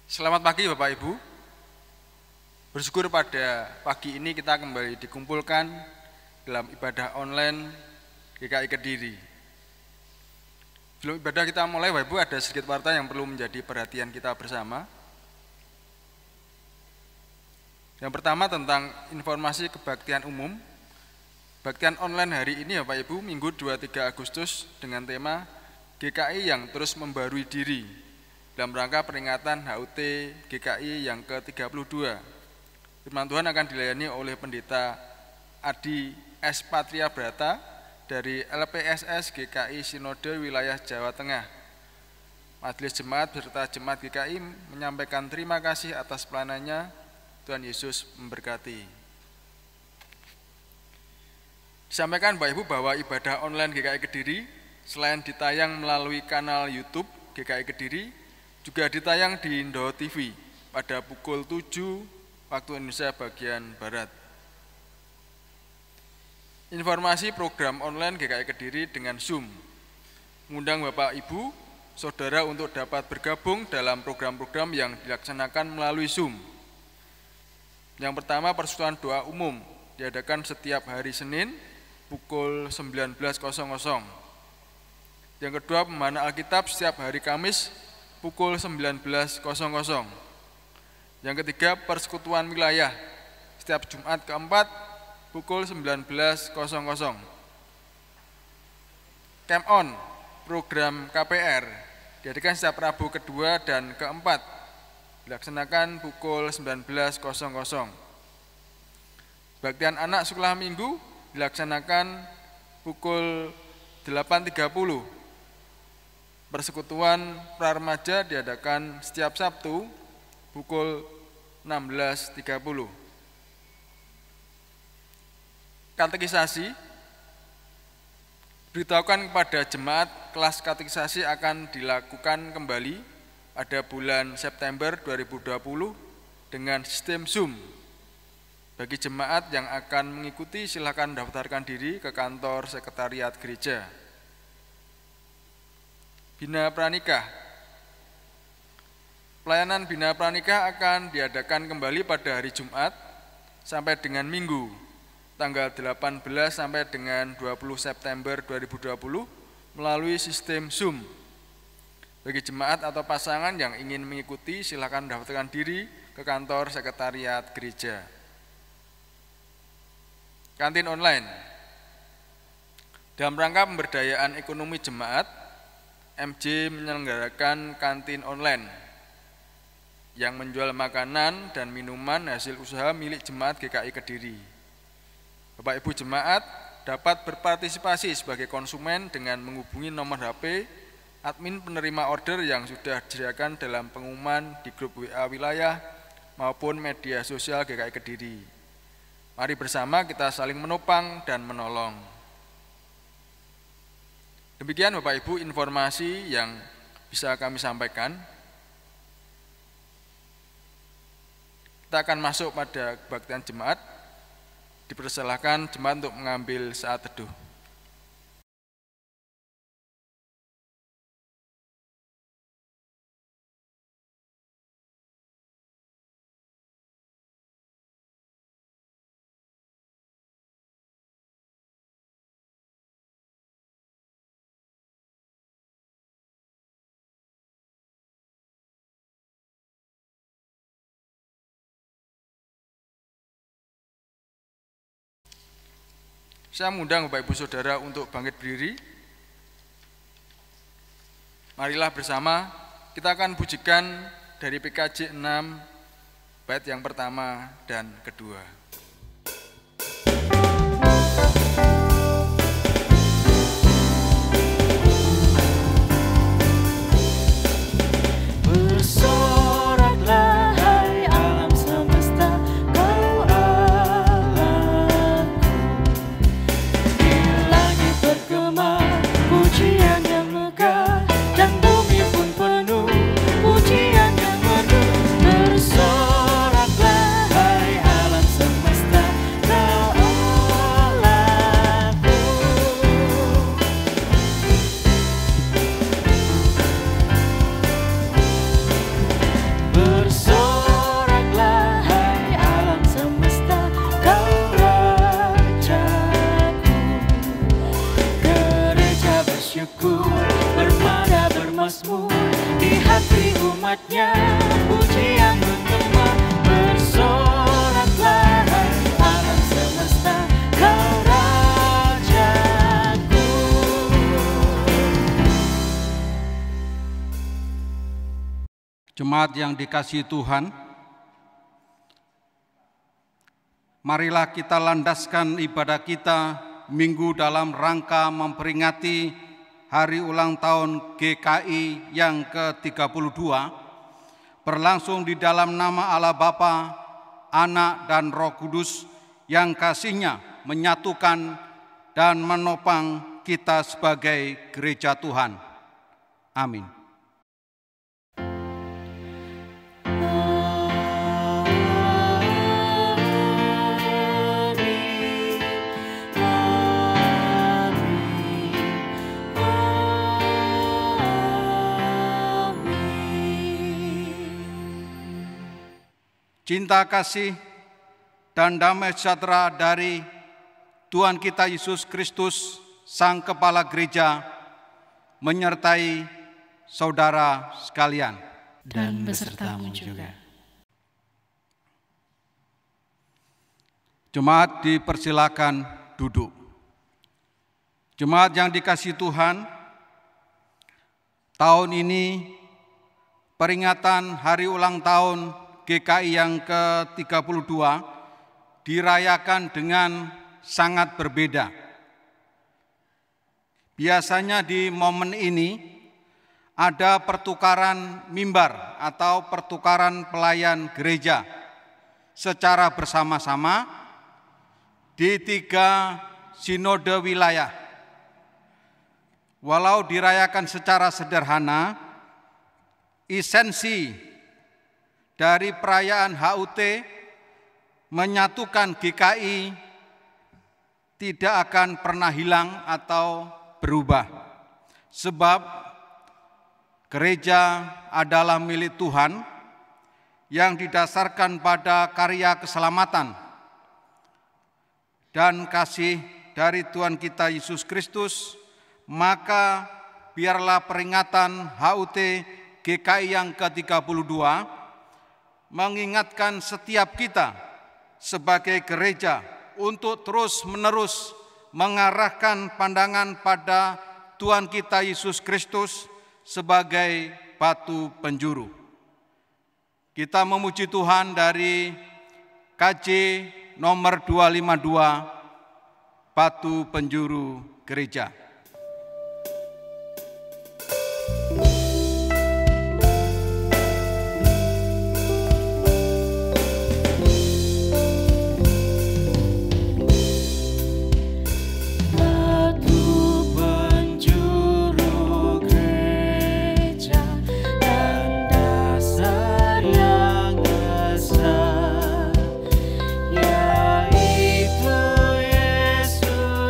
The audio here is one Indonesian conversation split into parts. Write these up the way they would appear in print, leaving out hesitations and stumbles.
Selamat pagi Bapak Ibu. Bersyukur pada pagi ini kita kembali dikumpulkan dalam ibadah online GKI Kediri. Sebelum ibadah kita mulai Bapak Ibu, ada sedikit warta yang perlu menjadi perhatian kita bersama. Yang pertama tentang informasi kebaktian umum. Baktian online hari ini Bapak Ibu, Minggu 23 Agustus dengan tema GKI yang terus membarui diri dalam rangka peringatan HUT GKI yang ke-32. Firman Tuhan akan dilayani oleh Pendeta Adi S. Patria Brata dari LPSS GKI Sinode Wilayah Jawa Tengah. Majelis Jemaat beserta Jemaat GKI menyampaikan terima kasih atas pelayanannya. Tuhan Yesus memberkati. Disampaikan Bapak Ibu bahwa ibadah online GKI Kediri selain ditayang melalui kanal YouTube GKI Kediri, juga ditayang di Indo TV pada pukul 7 waktu Indonesia bagian Barat. Informasi program online GKI Kediri dengan Zoom. Mengundang Bapak Ibu, Saudara untuk dapat bergabung dalam program-program yang dilaksanakan melalui Zoom. Yang pertama, persekutuan doa umum diadakan setiap hari Senin pukul 19.00. Yang kedua, pembacaan Alkitab setiap hari Kamis pukul 19.00. Yang ketiga, persekutuan wilayah setiap Jumat keempat pukul 19.00. Camp On, program KPR, diadakan setiap Rabu kedua dan keempat, dilaksanakan pukul 19.00. Baktian anak sekolah minggu dilaksanakan pukul 8.30. Persekutuan pra-remaja diadakan setiap Sabtu pukul 16.30. Katekisasi, beritahukan kepada jemaat kelas katekisasi akan dilakukan kembali pada bulan September 2020 dengan sistem Zoom. Bagi jemaat yang akan mengikuti silakan daftarkan diri ke kantor sekretariat gereja. Bina Pranikah. Pelayanan Bina Pranikah akan diadakan kembali pada hari Jumat sampai dengan Minggu, tanggal 18 sampai dengan 20 September 2020 melalui sistem Zoom. Bagi jemaat atau pasangan yang ingin mengikuti, silakan daftarkan diri ke kantor sekretariat gereja. Kantin online. Dalam rangka pemberdayaan ekonomi jemaat, MJ menyelenggarakan kantin online yang menjual makanan dan minuman hasil usaha milik jemaat GKI Kediri. Bapak Ibu jemaat dapat berpartisipasi sebagai konsumen dengan menghubungi nomor HP admin penerima order yang sudah disediakan dalam pengumuman di grup WA wilayah maupun media sosial GKI Kediri. Mari bersama kita saling menopang dan menolong. Demikian Bapak Ibu informasi yang bisa kami sampaikan. Kita akan masuk pada kebaktian jemaat. Dipersilahkan jemaat untuk mengambil saat teduh. Saya mengundang Bapak Ibu Saudara untuk bangkit berdiri. Marilah bersama kita akan pujikan dari PKJ 6 bait yang pertama dan kedua. Bersoraklah hai alam semesta. Jemaat yang dikasihi Tuhan, marilah kita landaskan ibadah kita minggu dalam rangka memperingati hari ulang tahun GKI yang ke-32, berlangsung di dalam nama Allah Bapa, Anak, dan Roh Kudus yang kasih-Nya menyatukan dan menopang kita sebagai gereja Tuhan. Amin. Cinta kasih dan damai sejahtera dari Tuhan kita Yesus Kristus, Sang Kepala Gereja, menyertai saudara sekalian. Dan besertamu juga. Jemaat dipersilakan duduk. Jemaat yang dikasihi Tuhan, tahun ini peringatan hari ulang tahun GKI yang ke-32 dirayakan dengan sangat berbeda. Biasanya di momen ini ada pertukaran mimbar atau pertukaran pelayan gereja secara bersama-sama di 3 sinode wilayah. Walau dirayakan secara sederhana, esensi dari perayaan HUT menyatukan GKI tidak akan pernah hilang atau berubah. Sebab gereja adalah milik Tuhan yang didasarkan pada karya keselamatan dan kasih dari Tuhan kita Yesus Kristus, maka biarlah peringatan HUT GKI yang ke-32 mengingatkan setiap kita sebagai gereja untuk terus-menerus mengarahkan pandangan pada Tuhan kita Yesus Kristus sebagai batu penjuru. Kita memuji Tuhan dari KJ nomor 252, Batu Penjuru Gereja.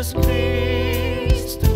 Yesus Kristus.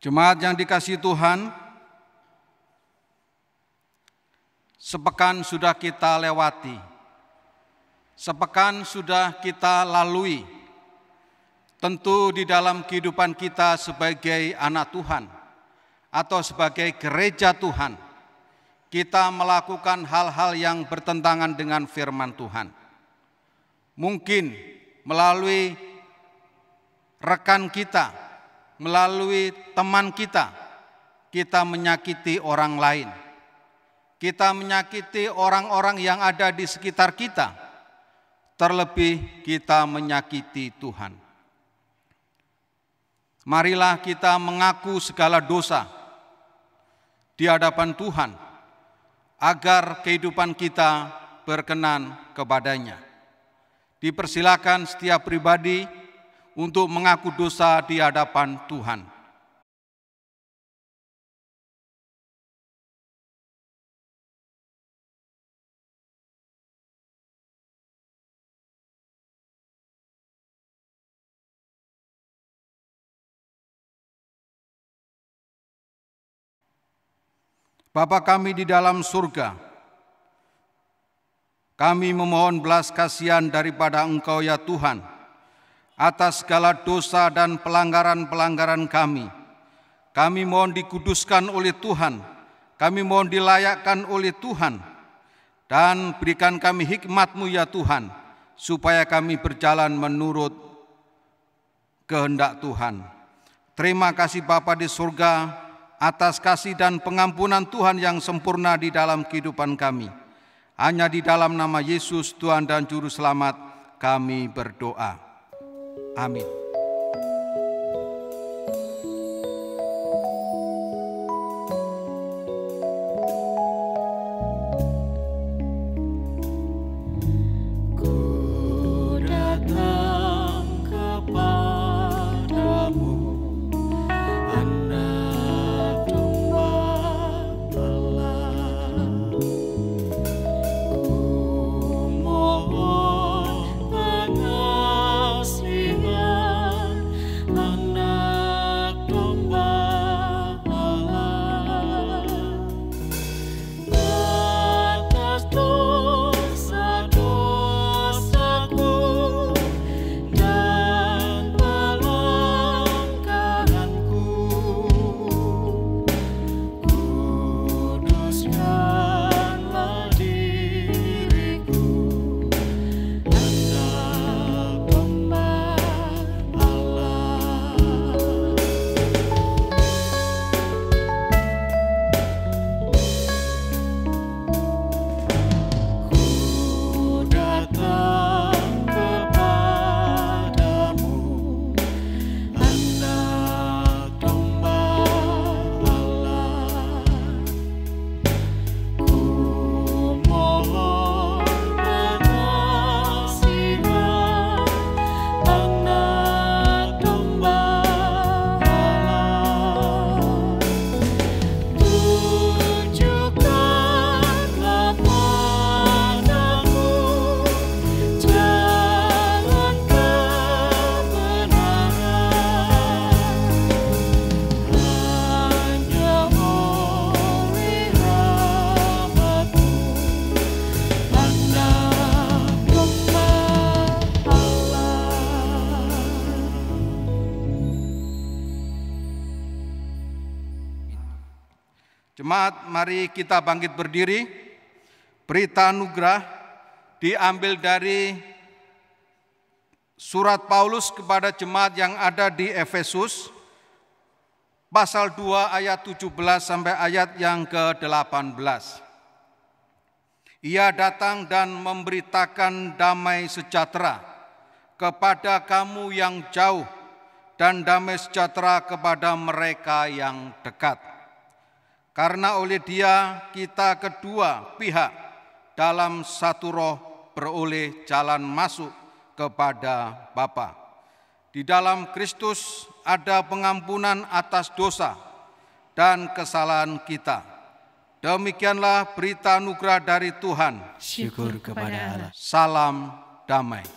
Jemaat yang dikasihi Tuhan, sepekan sudah kita lewati, sepekan sudah kita lalui. Tentu di dalam kehidupan kita sebagai anak Tuhan atau sebagai gereja Tuhan, kita melakukan hal-hal yang bertentangan dengan firman Tuhan. Mungkin melalui rekan kita, melalui teman kita, kita menyakiti orang lain. Kita menyakiti orang-orang yang ada di sekitar kita. Terlebih kita menyakiti Tuhan. Marilah kita mengaku segala dosa di hadapan Tuhan, agar kehidupan kita berkenan kepadanya. Dipersilakan setiap pribadi untuk mengaku dosa di hadapan Tuhan. Bapa kami di dalam surga, kami memohon belas kasihan daripada Engkau ya Tuhan, atas segala dosa dan pelanggaran-pelanggaran kami. Kami mohon dikuduskan oleh Tuhan, kami mohon dilayakkan oleh Tuhan, dan berikan kami hikmat-Mu ya Tuhan, supaya kami berjalan menurut kehendak Tuhan. Terima kasih Bapa di surga, atas kasih dan pengampunan Tuhan yang sempurna di dalam kehidupan kami. Hanya di dalam nama Yesus, Tuhan dan Juru Selamat, kami berdoa. Amin. Jemaat, mari kita bangkit berdiri. Berita anugerah diambil dari surat Paulus kepada jemaat yang ada di Efesus, pasal 2 ayat 17 sampai ayat yang ke-18. Ia datang dan memberitakan damai sejahtera kepada kamu yang jauh dan damai sejahtera kepada mereka yang dekat. Karena oleh Dia kita kedua pihak dalam satu roh beroleh jalan masuk kepada Bapa. Di dalam Kristus ada pengampunan atas dosa dan kesalahan kita. Demikianlah berita anugerah dari Tuhan. Syukur kepada Allah. Salam damai.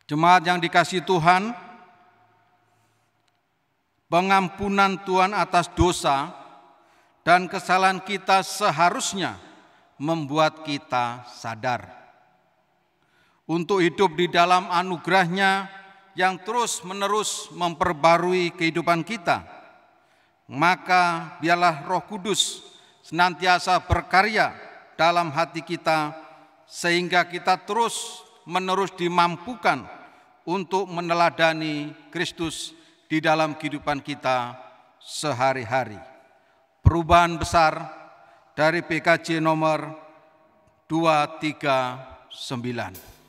Jemaat yang dikasihi Tuhan, pengampunan Tuhan atas dosa dan kesalahan kita seharusnya membuat kita sadar untuk hidup di dalam anugerah-Nya yang terus-menerus memperbarui kehidupan kita. Maka biarlah Roh Kudus senantiasa berkarya dalam hati kita sehingga kita terus-menerus dimampukan untuk meneladani Kristus di dalam kehidupan kita sehari-hari. Perubahan besar dari PKJ nomor 239.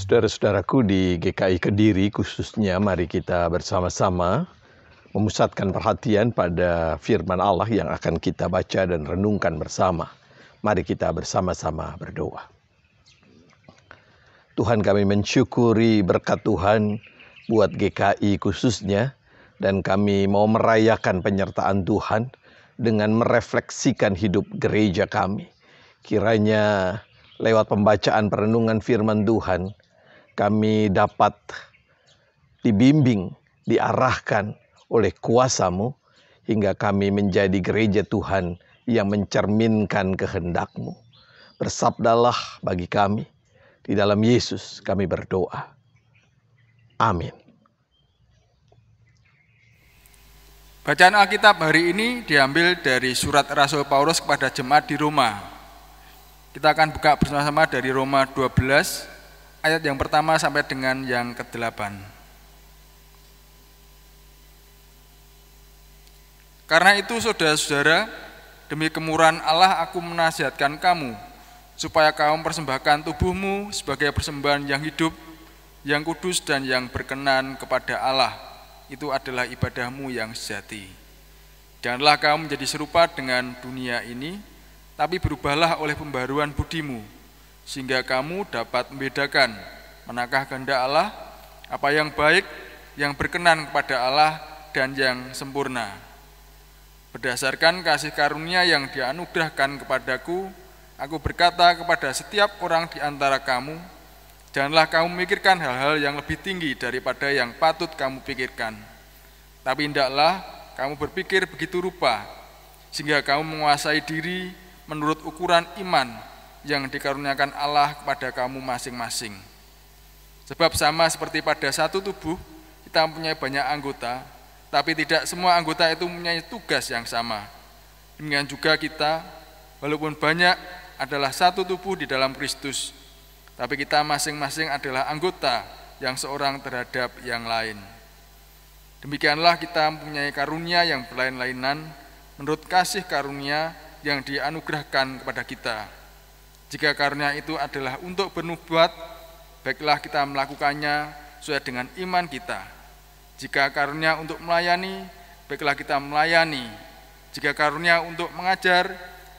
Saudara-saudaraku di GKI Kediri khususnya, mari kita bersama-sama memusatkan perhatian pada firman Allah yang akan kita baca dan renungkan bersama. Mari kita bersama-sama berdoa. Tuhan, kami mensyukuri berkat Tuhan buat GKI khususnya, dan kami mau merayakan penyertaan Tuhan dengan merefleksikan hidup gereja kami. Kiranya lewat pembacaan perenungan firman Tuhan, kami dapat dibimbing, diarahkan oleh kuasa-Mu, hingga kami menjadi gereja Tuhan yang mencerminkan kehendak-Mu. Bersabdalah bagi kami, di dalam Yesus kami berdoa. Amin. Bacaan Alkitab hari ini diambil dari surat Rasul Paulus kepada jemaat di Roma. Kita akan buka bersama-sama dari Roma 12, ayat yang pertama sampai dengan yang ke-8. Karena itu saudara-saudara, demi kemurahan Allah aku menasihatkan kamu, supaya kamu persembahkan tubuhmu sebagai persembahan yang hidup, yang kudus dan yang berkenan kepada Allah. Itu adalah ibadahmu yang sejati. Janganlah kamu menjadi serupa dengan dunia ini, tapi berubahlah oleh pembaruan budimu, sehingga kamu dapat membedakan manakah kehendak Allah, apa yang baik, yang berkenan kepada Allah, dan yang sempurna. Berdasarkan kasih karunia yang dianugerahkan kepadaku, aku berkata kepada setiap orang di antara kamu, janganlah kamu memikirkan hal-hal yang lebih tinggi daripada yang patut kamu pikirkan. Tapi hendaklah kamu berpikir begitu rupa, sehingga kamu menguasai diri menurut ukuran iman yang dikaruniakan Allah kepada kamu masing-masing. Sebab sama seperti pada satu tubuh, kita mempunyai banyak anggota, tapi tidak semua anggota itu mempunyai tugas yang sama. Demikian juga kita, walaupun banyak, adalah satu tubuh di dalam Kristus, tapi kita masing-masing adalah anggota yang seorang terhadap yang lain. Demikianlah kita mempunyai karunia yang berlain-lainan menurut kasih karunia yang dianugerahkan kepada kita. Jika karunia itu adalah untuk bernubuat, baiklah kita melakukannya sesuai dengan iman kita. Jika karunia untuk melayani, baiklah kita melayani. Jika karunia untuk mengajar,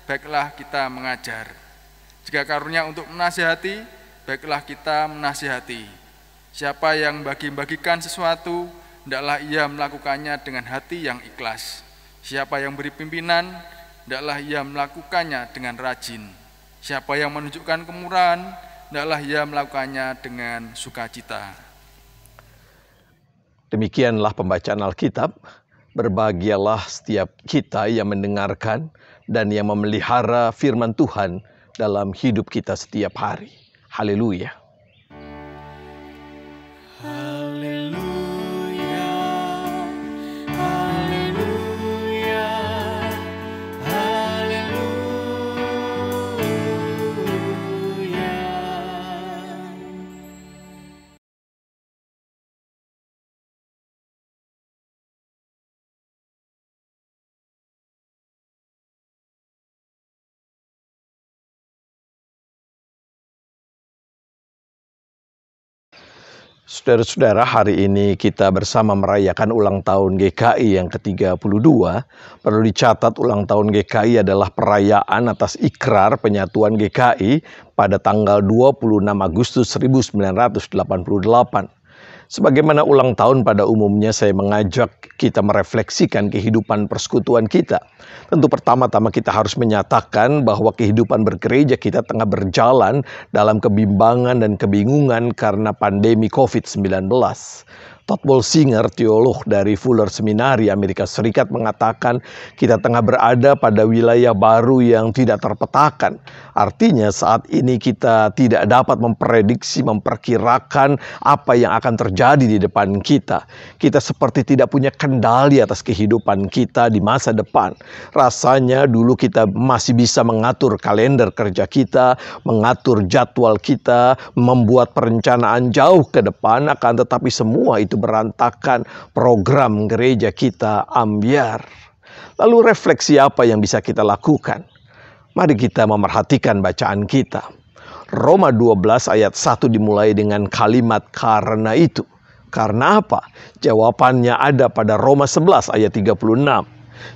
baiklah kita mengajar. Jika karunia untuk menasihati, baiklah kita menasihati. Siapa yang bagi-bagikan sesuatu, hendaklah ia melakukannya dengan hati yang ikhlas. Siapa yang beri pimpinan, hendaklah ia melakukannya dengan rajin. Siapa yang menunjukkan kemurahan, hendaklah ia melakukannya dengan sukacita. Demikianlah pembacaan Alkitab. Berbahagialah setiap kita yang mendengarkan dan yang memelihara firman Tuhan dalam hidup kita setiap hari. Haleluya. Saudara-saudara, hari ini kita bersama merayakan ulang tahun GKI yang ke-32. Perlu dicatat, ulang tahun GKI adalah perayaan atas ikrar penyatuan GKI pada tanggal 26 Agustus 1988. Sebagaimana ulang tahun pada umumnya, saya mengajak kita merefleksikan kehidupan persekutuan kita. Tentu pertama-tama kita harus menyatakan bahwa kehidupan bergereja kita tengah berjalan dalam kebimbangan dan kebingungan karena pandemi COVID-19. Todd Bolsinger, teolog dari Fuller Seminari Amerika Serikat, mengatakan kita tengah berada pada wilayah baru yang tidak terpetakan. Artinya saat ini kita tidak dapat memprediksi, memperkirakan apa yang akan terjadi di depan kita. Kita seperti tidak punya kendali atas kehidupan kita di masa depan. Rasanya dulu kita masih bisa mengatur kalender kerja kita, mengatur jadwal kita, membuat perencanaan jauh ke depan, akan tetapi semua itu berantakan, program gereja kita ambyar. Lalu refleksi apa yang bisa kita lakukan? Mari kita memerhatikan bacaan kita. Roma 12 ayat 1 dimulai dengan kalimat karena itu. Karena apa? Jawabannya ada pada Roma 11 ayat 36.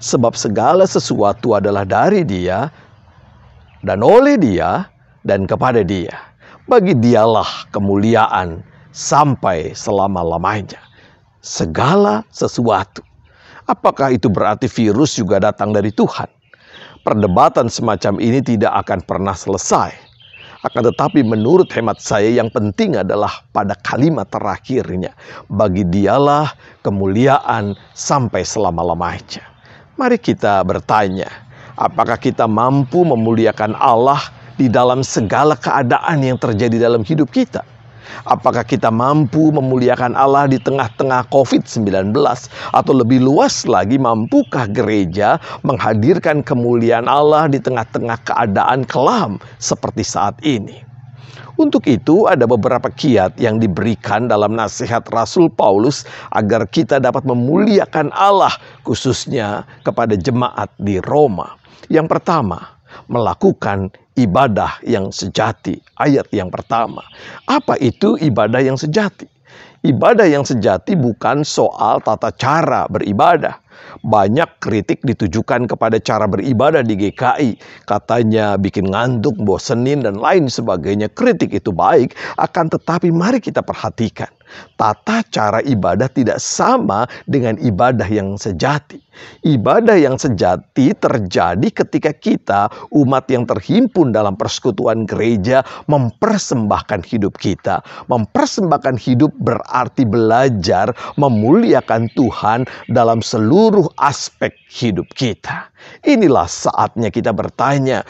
Sebab segala sesuatu adalah dari Dia, dan oleh Dia, dan kepada Dia. Bagi Dialah kemuliaan sampai selama-lamanya. Segala sesuatu. Apakah itu berarti virus juga datang dari Tuhan? Perdebatan semacam ini tidak akan pernah selesai. Akan tetapi menurut hemat saya yang penting adalah pada kalimat terakhirnya. Bagi Dialah kemuliaan sampai selama-lamanya. Mari kita bertanya, apakah kita mampu memuliakan Allah di dalam segala keadaan yang terjadi dalam hidup kita? Apakah kita mampu memuliakan Allah di tengah-tengah COVID-19? Atau lebih luas lagi, mampukah gereja menghadirkan kemuliaan Allah di tengah-tengah keadaan kelam seperti saat ini? Untuk itu ada beberapa kiat yang diberikan dalam nasihat Rasul Paulus agar kita dapat memuliakan Allah, khususnya kepada jemaat di Roma. Yang pertama, melakukan ibadah yang sejati. Ayat yang pertama. Apa itu ibadah yang sejati? Ibadah yang sejati bukan soal tata cara beribadah. Banyak kritik ditujukan kepada cara beribadah di GKI. Katanya bikin ngantuk, bosenin, dan lain sebagainya. Kritik itu baik, akan tetapi mari kita perhatikan. Tata cara ibadah tidak sama dengan ibadah yang sejati. Ibadah yang sejati terjadi ketika kita, umat yang terhimpun dalam persekutuan gereja, mempersembahkan hidup kita. Mempersembahkan hidup berarti belajar memuliakan Tuhan dalam seluruh aspek hidup kita. Inilah saatnya kita bertanya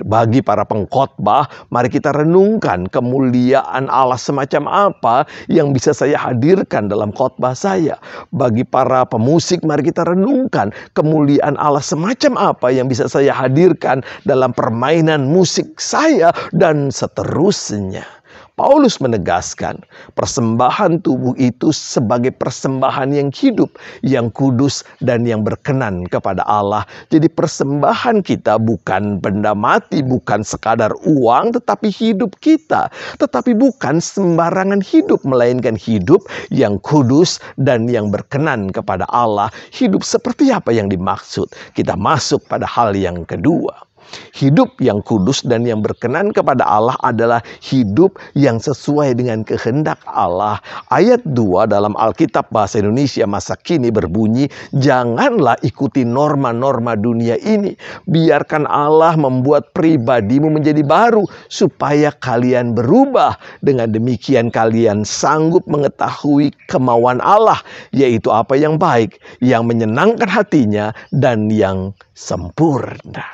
bagi para pengkhotbah, mari kita renungkan kemuliaan Allah semacam apa yang bisa saya hadirkan dalam khotbah saya. Bagi para pemusik, mari kita renungkan kemuliaan Allah semacam apa yang bisa saya hadirkan dalam permainan musik saya, dan seterusnya. Paulus menegaskan persembahan tubuh itu sebagai persembahan yang hidup, yang kudus, dan yang berkenan kepada Allah. Jadi persembahan kita bukan benda mati, bukan sekadar uang, tetapi hidup kita. Tetapi bukan sembarangan hidup, melainkan hidup yang kudus dan yang berkenan kepada Allah. Hidup seperti apa yang dimaksud? Kita masuk pada hal yang kedua. Hidup yang kudus dan yang berkenan kepada Allah adalah hidup yang sesuai dengan kehendak Allah. Ayat 2 dalam Alkitab Bahasa Indonesia masa kini berbunyi, janganlah ikuti norma-norma dunia ini. Biarkan Allah membuat pribadimu menjadi baru, supaya kalian berubah. Dengan demikian kalian sanggup mengetahui kemauan Allah, yaitu apa yang baik, yang menyenangkan hatinya, dan yang sempurna.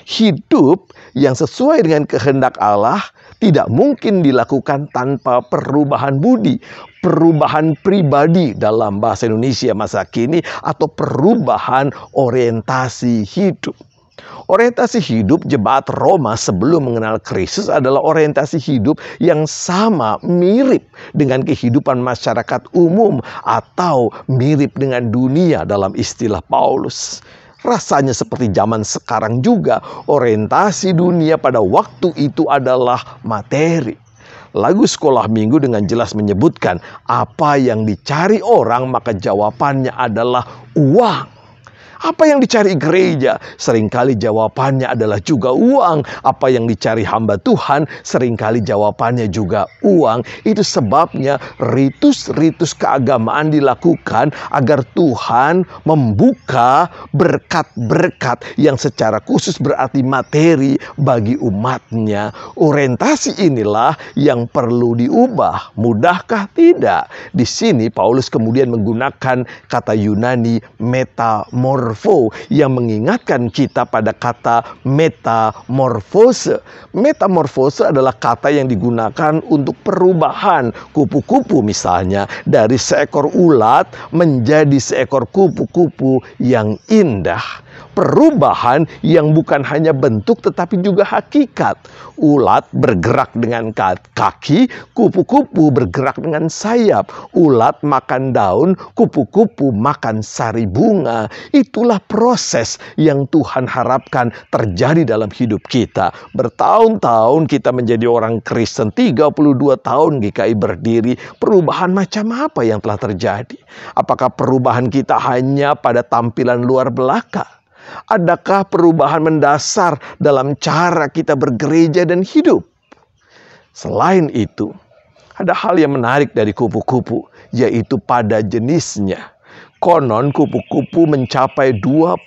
Hidup yang sesuai dengan kehendak Allah tidak mungkin dilakukan tanpa perubahan budi, perubahan pribadi dalam bahasa Indonesia masa kini, atau perubahan orientasi hidup. Orientasi hidup jemaat Roma sebelum mengenal Kristus adalah orientasi hidup yang sama, mirip dengan kehidupan masyarakat umum atau mirip dengan dunia dalam istilah Paulus. Rasanya seperti zaman sekarang juga, orientasi dunia pada waktu itu adalah materi. Lagu Sekolah Minggu dengan jelas menyebutkan apa yang dicari orang, maka jawabannya adalah uang. Apa yang dicari gereja? Seringkali jawabannya adalah juga uang. Apa yang dicari hamba Tuhan? Seringkali jawabannya juga uang. Itu sebabnya ritus-ritus keagamaan dilakukan agar Tuhan membuka berkat-berkat yang secara khusus berarti materi bagi umatnya. Orientasi inilah yang perlu diubah. Mudahkah? Tidak. Di sini Paulus kemudian menggunakan kata Yunani metamorfose yang mengingatkan kita pada kata metamorfose. Metamorfose adalah kata yang digunakan untuk perubahan kupu-kupu, misalnya dari seekor ulat menjadi seekor kupu-kupu yang indah. Perubahan yang bukan hanya bentuk tetapi juga hakikat. Ulat bergerak dengan kaki, kupu-kupu bergerak dengan sayap. Ulat makan daun, kupu-kupu makan sari bunga. Itulah proses yang Tuhan harapkan terjadi dalam hidup kita. Bertahun-tahun kita menjadi orang Kristen, 32 tahun GKI berdiri. Perubahan macam apa yang telah terjadi? Apakah perubahan kita hanya pada tampilan luar belaka? Adakah perubahan mendasar dalam cara kita bergereja dan hidup? Selain itu, ada hal yang menarik dari kupu-kupu, yaitu pada jenisnya. Konon kupu-kupu mencapai 20.000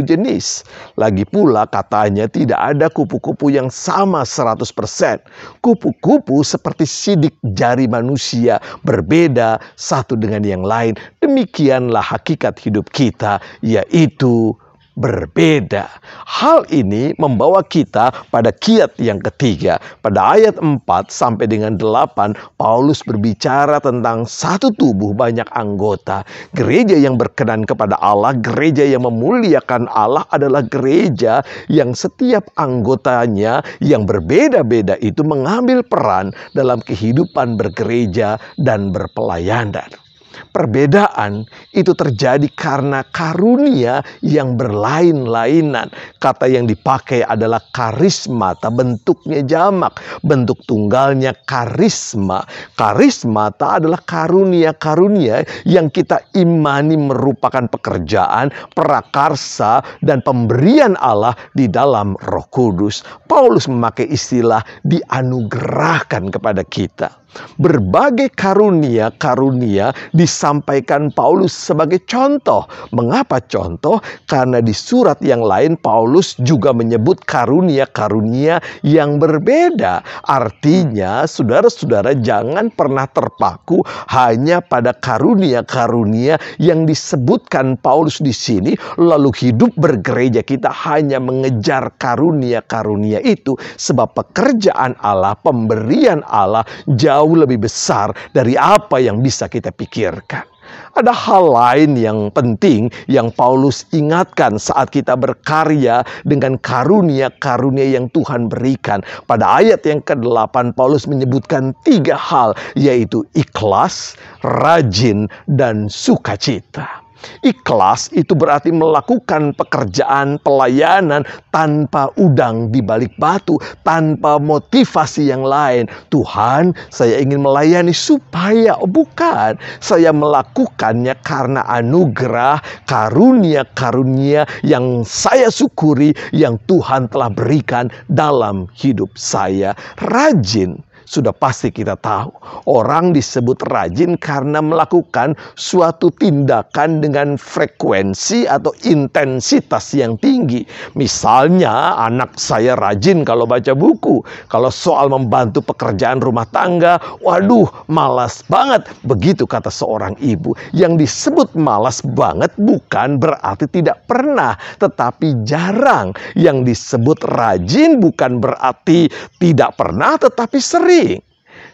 jenis. Lagi pula katanya tidak ada kupu-kupu yang sama 100%. Kupu-kupu seperti sidik jari manusia, berbeda satu dengan yang lain. Demikianlah hakikat hidup kita, yaitu berbeda. Hal ini membawa kita pada kiat yang ketiga. Pada ayat 4 sampai dengan 8, Paulus berbicara tentang satu tubuh banyak anggota. Gereja yang berkenan kepada Allah, gereja yang memuliakan Allah adalah gereja yang setiap anggotanya yang berbeda-beda itu mengambil peran dalam kehidupan bergereja dan berpelayanan. Perbedaan itu terjadi karena karunia yang berlain-lainan. Kata yang dipakai adalah karismata, bentuknya jamak, bentuk tunggalnya karisma. Karismata adalah karunia-karunia yang kita imani merupakan pekerjaan, prakarsa, dan pemberian Allah di dalam Roh Kudus. Paulus memakai istilah dianugerahkan kepada kita. Berbagai karunia-karunia disampaikan Paulus sebagai contoh. Mengapa contoh? Karena di surat yang lain Paulus juga menyebut karunia-karunia yang berbeda. Artinya, saudara-saudara jangan pernah terpaku hanya pada karunia-karunia yang disebutkan Paulus di sini, lalu hidup bergereja kita hanya mengejar karunia-karunia itu, sebab pekerjaan Allah, pemberian Allah jauh lebih besar dari apa yang bisa kita pikirkan. Ada hal lain yang penting yang Paulus ingatkan saat kita berkarya dengan karunia-karunia yang Tuhan berikan. Pada ayat yang ke-8 Paulus menyebutkan 3 hal, yaitu ikhlas, rajin, dan sukacita. Ikhlas itu berarti melakukan pekerjaan pelayanan tanpa udang di balik batu, tanpa motivasi yang lain. Tuhan, saya ingin melayani supaya, bukan, saya melakukannya karena anugerah, karunia-karunia yang saya syukuri, yang Tuhan telah berikan dalam hidup saya. Rajin. Sudah pasti kita tahu, orang disebut rajin karena melakukan suatu tindakan dengan frekuensi atau intensitas yang tinggi. Misalnya, anak saya rajin kalau baca buku. Kalau soal membantu pekerjaan rumah tangga, waduh, malas banget. Begitu kata seorang ibu. Yang disebut malas banget bukan berarti tidak pernah, tetapi jarang. Yang disebut rajin bukan berarti tidak pernah, tetapi sering.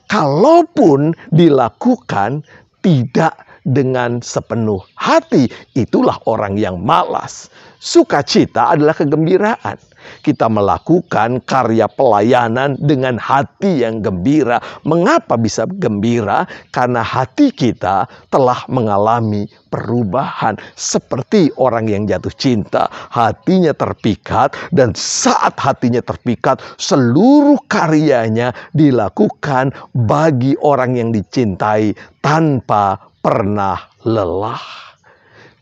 Kalaupun dilakukan tidak dengan sepenuh hati, itulah orang yang malas. Sukacita adalah kegembiraan. Kita melakukan karya pelayanan dengan hati yang gembira. Mengapa bisa gembira? Karena hati kita telah mengalami perubahan. Seperti orang yang jatuh cinta, hatinya terpikat, dan saat hatinya terpikat, seluruh karyanya dilakukan bagi orang yang dicintai tanpa pernah lelah.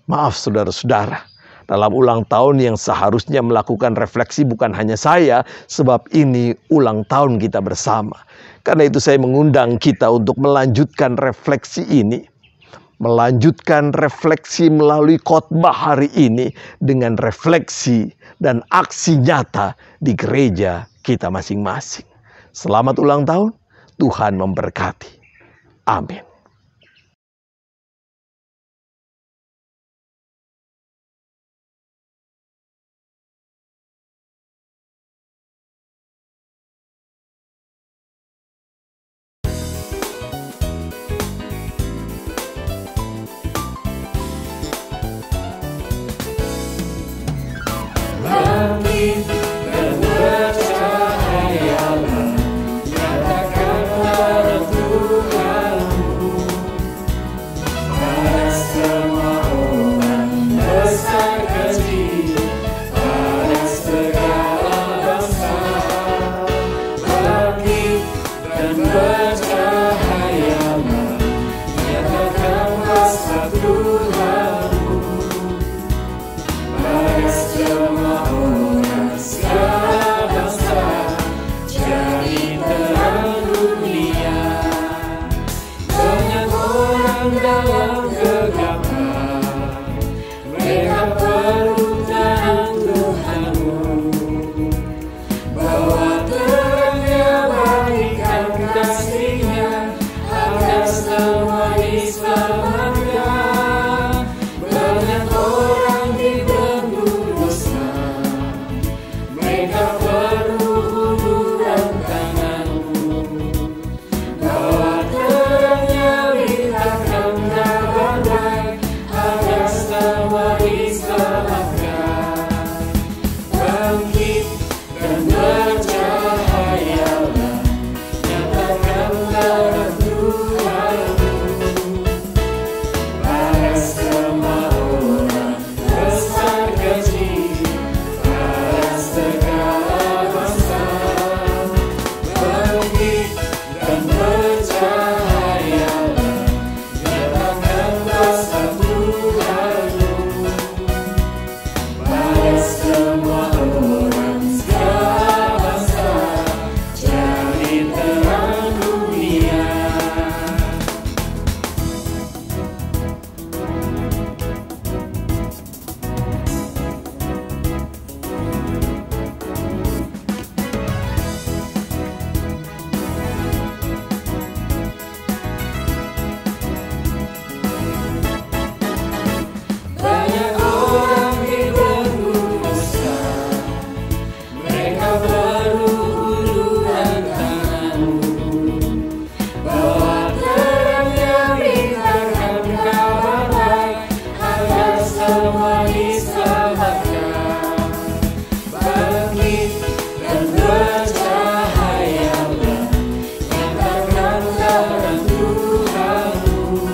Maaf saudara-saudara, dalam ulang tahun yang seharusnya melakukan refleksi bukan hanya saya, sebab ini ulang tahun kita bersama. Karena itu saya mengundang kita untuk melanjutkan refleksi ini. Melanjutkan refleksi melalui khotbah hari ini dengan refleksi dan aksi nyata di gereja kita masing-masing. Selamat ulang tahun, Tuhan memberkati. Amin. dalam kegelapan, mereka semua diselamatkan. Bangkit dan bercahayalah, nyatakanlah terang Tuhanmu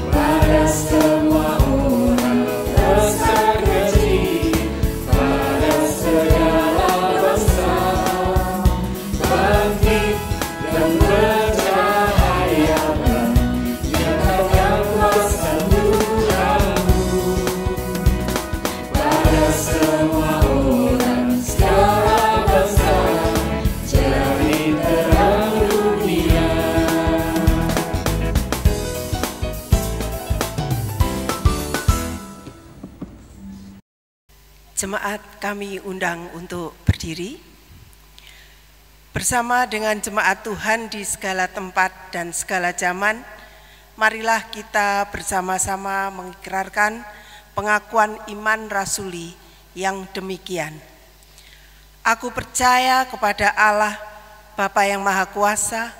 pada semua orang besar kecil, pada segala bangsa. Bangkit dan bercahayalah, nyatakan kuasa Tuhanmu pada semua orang segala bangsa. Jadi terang dunia. Jemaat kami undang untuk berdiri. Bersama dengan jemaat Tuhan di segala tempat dan segala zaman, marilah kita bersama-sama mengikrarkan pengakuan iman rasuli yang demikian. Aku percaya kepada Allah, Bapa yang Maha Kuasa,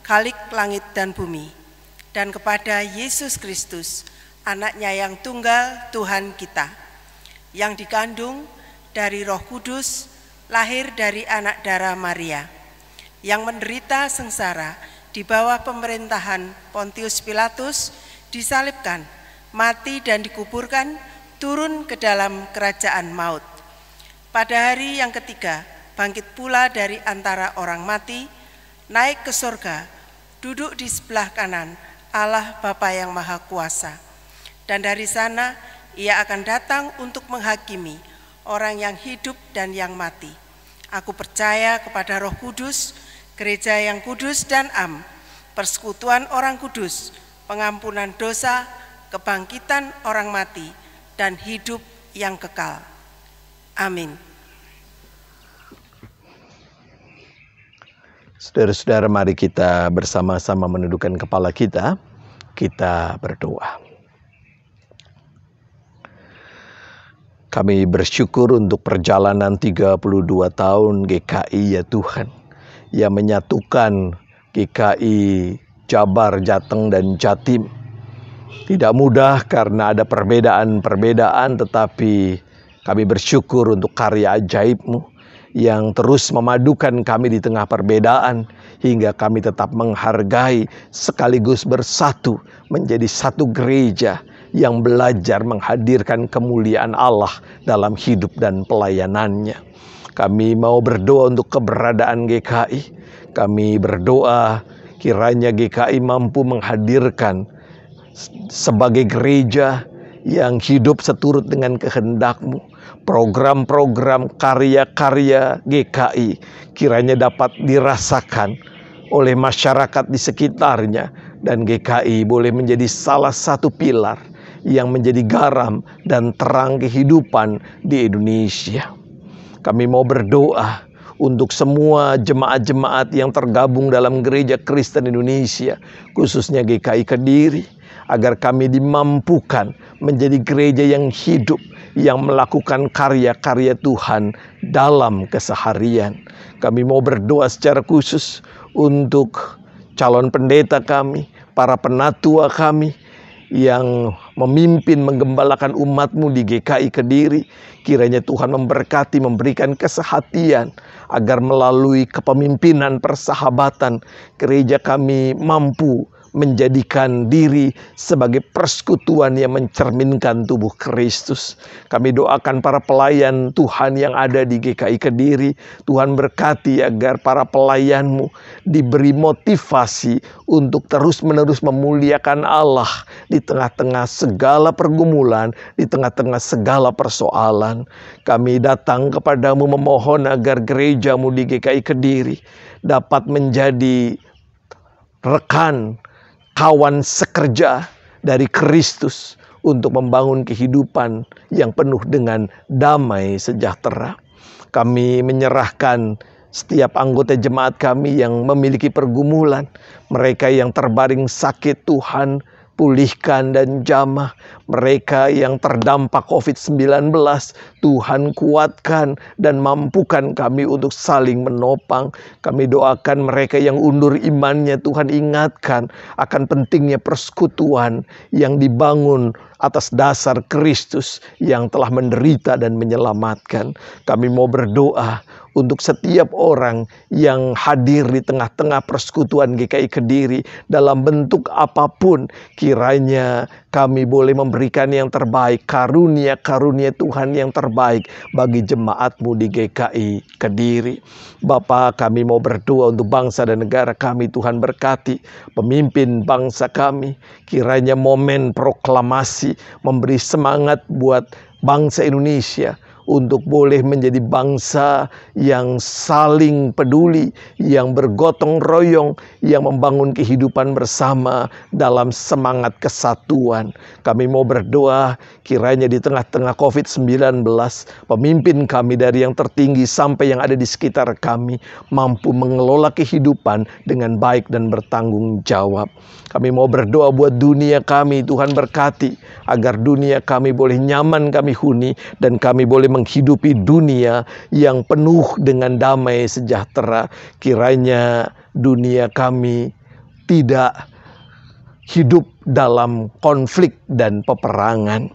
Khalik langit dan bumi, dan kepada Yesus Kristus, Anaknya yang tunggal Tuhan kita, yang dikandung dari Roh Kudus, lahir dari anak darah Maria, yang menderita sengsara di bawah pemerintahan Pontius Pilatus, disalibkan, mati dan dikuburkan, turun ke dalam kerajaan maut. Pada hari yang ketiga, bangkit pula dari antara orang mati, naik ke surga, duduk di sebelah kanan Allah Bapa yang Maha Kuasa. Dan dari sana Ia akan datang untuk menghakimi orang yang hidup dan yang mati. Aku percaya kepada Roh Kudus, gereja yang kudus dan am, persekutuan orang kudus, pengampunan dosa, kebangkitan orang mati, dan hidup yang kekal. Amin. Saudara-saudara, mari kita bersama-sama menundukkan kepala kita berdoa. Kami bersyukur untuk perjalanan 32 tahun GKI ya Tuhan, yang menyatukan GKI Jabar, Jateng, dan Jatim. Tidak mudah karena ada perbedaan-perbedaan, tetapi kami bersyukur untuk karya ajaib-Mu yang terus memadukan kami di tengah perbedaan, hingga kami tetap menghargai sekaligus bersatu menjadi satu gereja yang belajar menghadirkan kemuliaan Allah dalam hidup dan pelayanannya. Kami mau berdoa untuk keberadaan GKI. Kami berdoa kiranya GKI mampu menghadirkan sebagai gereja yang hidup seturut dengan kehendak-Mu. Program-program karya-karya GKI kiranya dapat dirasakan oleh masyarakat di sekitarnya, dan GKI boleh menjadi salah satu pilar yang menjadi garam dan terang kehidupan di Indonesia. Kami mau berdoa untuk semua jemaat-jemaat yang tergabung dalam Gereja Kristen Indonesia, khususnya GKI Kediri, agar kami dimampukan menjadi gereja yang hidup, yang melakukan karya-karya Tuhan dalam keseharian. Kami mau berdoa secara khusus untuk calon pendeta kami, para penatua kami, yang memimpin menggembalakan umat-Mu di GKI Kediri. Kiranya Tuhan memberkati, memberikan kesehatian, agar melalui kepemimpinan persahabatan, gereja kami mampu menjadikan diri sebagai persekutuan yang mencerminkan tubuh Kristus. Kami doakan para pelayan Tuhan yang ada di GKI Kediri. Tuhan berkati agar para pelayan-Mu diberi motivasi untuk terus-menerus memuliakan Allah di tengah-tengah segala pergumulan, di tengah-tengah segala persoalan. Kami datang kepadamu memohon agar gereja-Mu di GKI Kediri dapat menjadi rekan, kawan sekerja dari Kristus untuk membangun kehidupan yang penuh dengan damai sejahtera. Kami menyerahkan setiap anggota jemaat kami yang memiliki pergumulan, mereka yang terbaring sakit, Tuhan pulihkan dan jamah. Mereka yang terdampak COVID-19, Tuhan kuatkan dan mampukan kami untuk saling menopang. Kami doakan mereka yang undur imannya, Tuhan ingatkan akan pentingnya persekutuan yang dibangun atas dasar Kristus yang telah menderita dan menyelamatkan. Kami mau berdoa untuk setiap orang yang hadir di tengah-tengah persekutuan GKI Kediri dalam bentuk apapun. Kiranya kami boleh memberikan yang terbaik, karunia-karunia Tuhan yang terbaik bagi jemaat-Mu di GKI Kediri. Bapa, kami mau berdoa untuk bangsa dan negara kami. Tuhan berkati pemimpin bangsa kami. Kiranya momen proklamasi memberi semangat buat bangsa Indonesia untuk boleh menjadi bangsa yang saling peduli, yang bergotong royong, yang membangun kehidupan bersama dalam semangat kesatuan. Kami mau berdoa kiranya di tengah-tengah COVID-19, pemimpin kami dari yang tertinggi sampai yang ada di sekitar kami mampu mengelola kehidupan dengan baik dan bertanggung jawab. Kami mau berdoa buat dunia kami, Tuhan berkati agar dunia kami boleh nyaman kami huni dan kami boleh menghidupi dunia yang penuh dengan damai sejahtera. Kiranya dunia kami tidak hidup dalam konflik dan peperangan.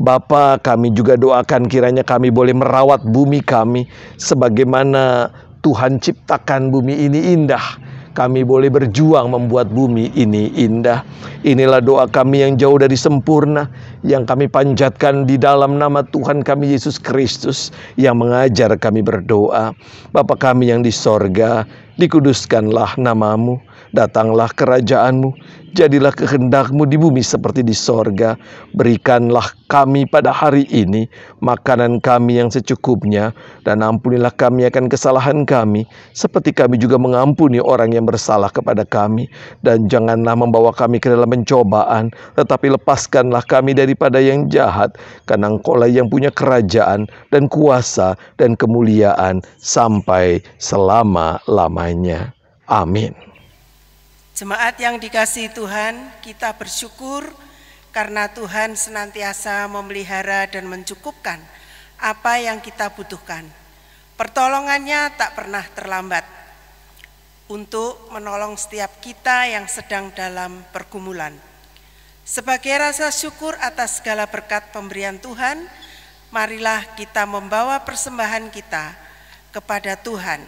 Bapa, kami juga doakan kiranya kami boleh merawat bumi kami sebagaimana Tuhan ciptakan bumi ini indah. Kami boleh berjuang membuat bumi ini indah. Inilah doa kami yang jauh dari sempurna, yang kami panjatkan di dalam nama Tuhan kami Yesus Kristus yang mengajar kami berdoa. Bapa kami yang di sorga, dikuduskanlah nama-Mu, datanglah kerajaan-Mu, jadilah kehendak-Mu di bumi seperti di sorga. Berikanlah kami pada hari ini makanan kami yang secukupnya, dan ampunilah kami akan kesalahan kami, seperti kami juga mengampuni orang yang bersalah kepada kami. Dan janganlah membawa kami ke dalam pencobaan, tetapi lepaskanlah kami daripada yang jahat, karena Engkau-lah yang punya kerajaan dan kuasa dan kemuliaan sampai selama-lamanya. Amin. Jemaat yang dikasihi Tuhan, kita bersyukur karena Tuhan senantiasa memelihara dan mencukupkan apa yang kita butuhkan. Pertolongannya tak pernah terlambat untuk menolong setiap kita yang sedang dalam pergumulan. Sebagai rasa syukur atas segala berkat pemberian Tuhan, marilah kita membawa persembahan kita kepada Tuhan.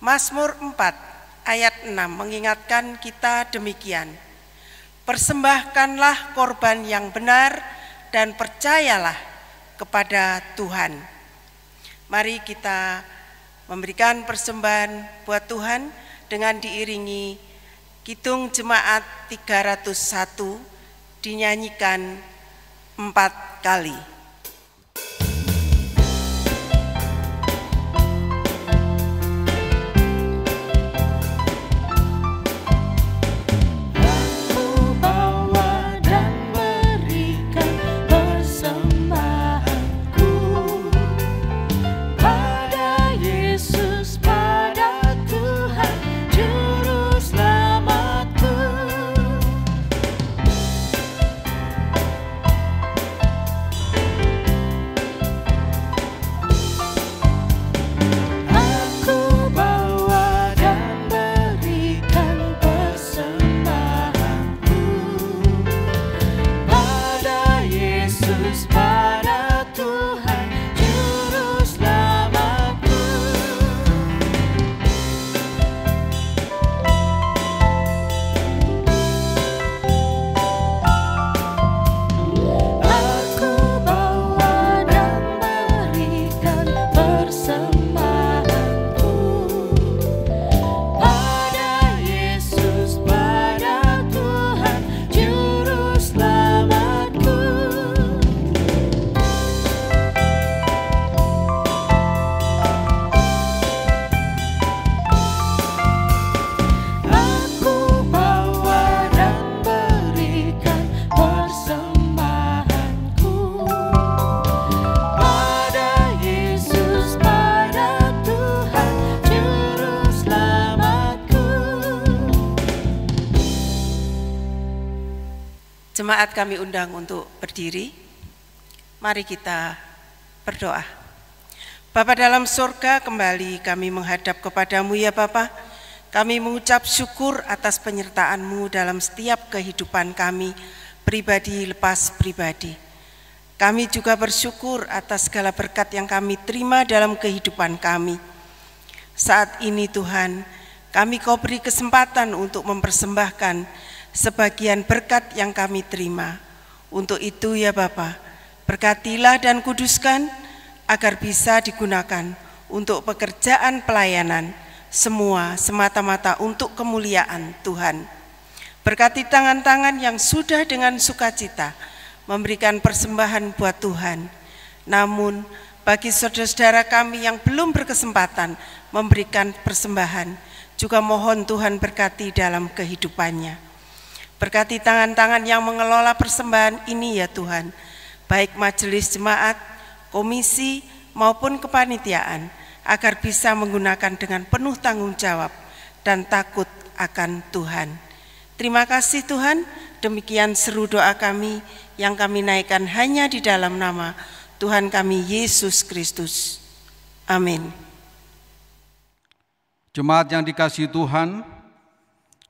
Mazmur 4 ayat 6 mengingatkan kita demikian. Persembahkanlah korban yang benar dan percayalah kepada Tuhan. Mari kita memberikan persembahan buat Tuhan dengan diiringi Kidung Jemaat 301 dinyanyikan 4 kali. Jemaat kami undang untuk berdiri. Mari kita berdoa. Bapa dalam surga, kembali kami menghadap kepadamu ya Bapa. Kami mengucap syukur atas penyertaan-Mu dalam setiap kehidupan kami. pribadi lepas pribadi. Kami juga bersyukur atas segala berkat yang kami terima dalam kehidupan kami. Saat ini Tuhan, kami Kau beri kesempatan untuk mempersembahkan sebagian berkat yang kami terima. Untuk itu ya Bapa, berkatilah dan kuduskan agar bisa digunakan untuk pekerjaan pelayanan, semua semata-mata untuk kemuliaan Tuhan. Berkati tangan-tangan yang sudah dengan sukacita memberikan persembahan buat Tuhan. Namun bagi saudara-saudara kami yang belum berkesempatan memberikan persembahan, juga mohon Tuhan berkati dalam kehidupannya. Berkati tangan-tangan yang mengelola persembahan ini ya Tuhan, baik majelis jemaat, komisi maupun kepanitiaan, agar bisa menggunakan dengan penuh tanggung jawab dan takut akan Tuhan. Terima kasih Tuhan, demikian seru doa kami yang kami naikkan hanya di dalam nama Tuhan kami Yesus Kristus. Amin. Jemaat yang dikasihi Tuhan,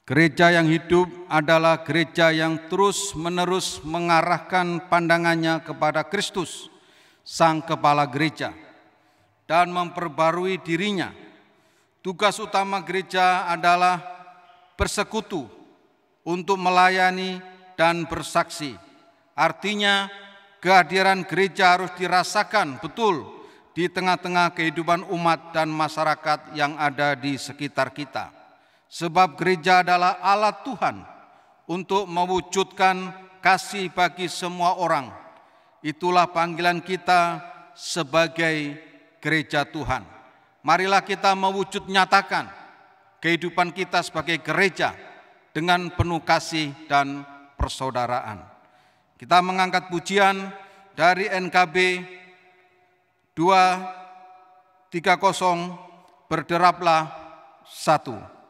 gereja yang hidup adalah gereja yang terus-menerus mengarahkan pandangannya kepada Kristus, Sang Kepala Gereja, dan memperbarui dirinya. Tugas utama gereja adalah bersekutu untuk melayani dan bersaksi. Artinya, kehadiran gereja harus dirasakan betul di tengah-tengah kehidupan umat dan masyarakat yang ada di sekitar kita. Sebab gereja adalah alat Tuhan untuk mewujudkan kasih bagi semua orang. Itulah panggilan kita sebagai gereja Tuhan. Marilah kita mewujud nyatakan kehidupan kita sebagai gereja dengan penuh kasih dan persaudaraan. Kita mengangkat pujian dari NKB 230, berderaplah satu.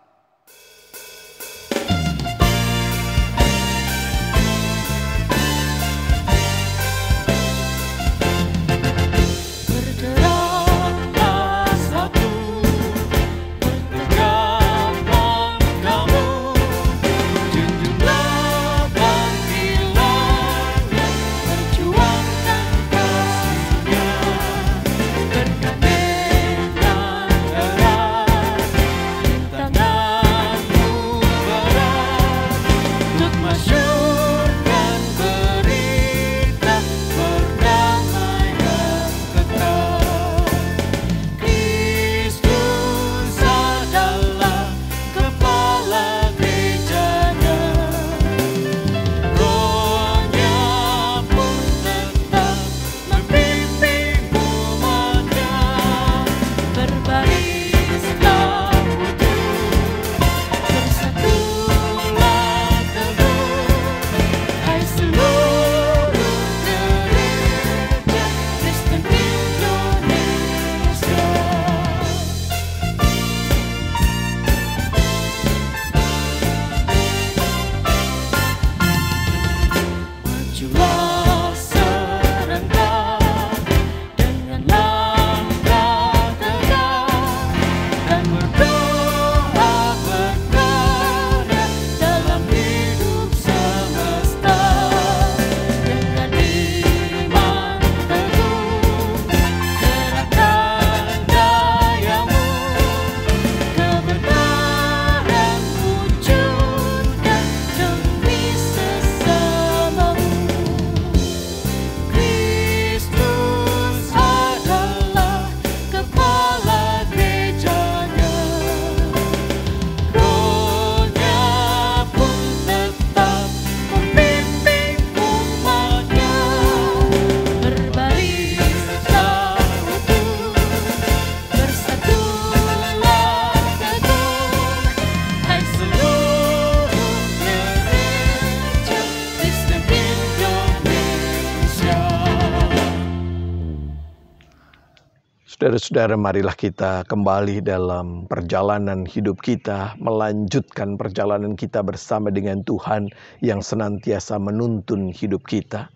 Saudara-saudara, marilah kita kembali dalam perjalanan hidup kita, melanjutkan perjalanan kita bersama dengan Tuhan yang senantiasa menuntun hidup kita.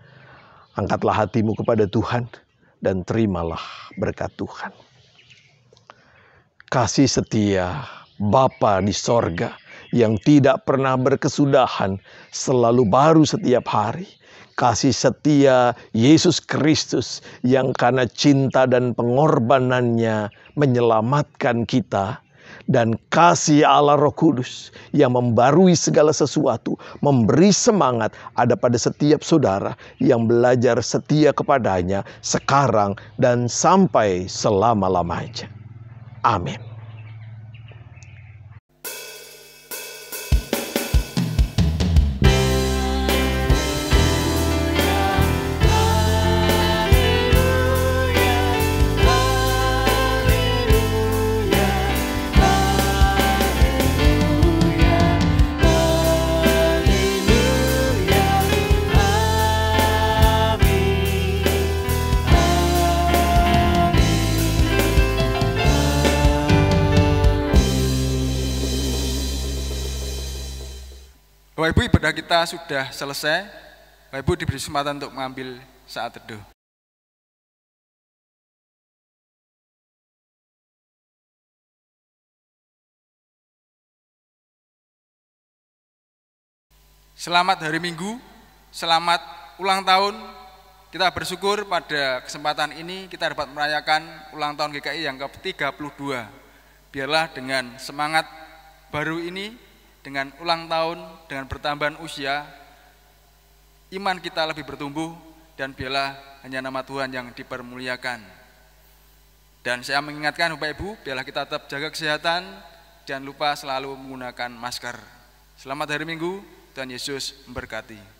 Angkatlah hatimu kepada Tuhan dan terimalah berkat Tuhan. Kasih setia Bapa di sorga yang tidak pernah berkesudahan, selalu baru setiap hari. Kasih setia Yesus Kristus yang karena cinta dan pengorbanannya menyelamatkan kita. Dan kasih Allah Roh Kudus yang membarui segala sesuatu, memberi semangat ada pada setiap saudara yang belajar setia kepadanya sekarang dan sampai selama-lamanya. Amin. Bapak Ibu, ibadah kita sudah selesai. Bapak Ibu diberi kesempatan untuk mengambil saat teduh. Selamat hari Minggu, selamat ulang tahun. Kita bersyukur pada kesempatan ini kita dapat merayakan ulang tahun GKI yang ke-32. Biarlah dengan semangat baru ini, dengan ulang tahun, dengan bertambahan usia, iman kita lebih bertumbuh, dan biarlah hanya nama Tuhan yang dipermuliakan. Dan saya mengingatkan Bapak Ibu, biarlah kita tetap jaga kesehatan, jangan lupa selalu menggunakan masker. Selamat hari Minggu, Tuhan Yesus memberkati.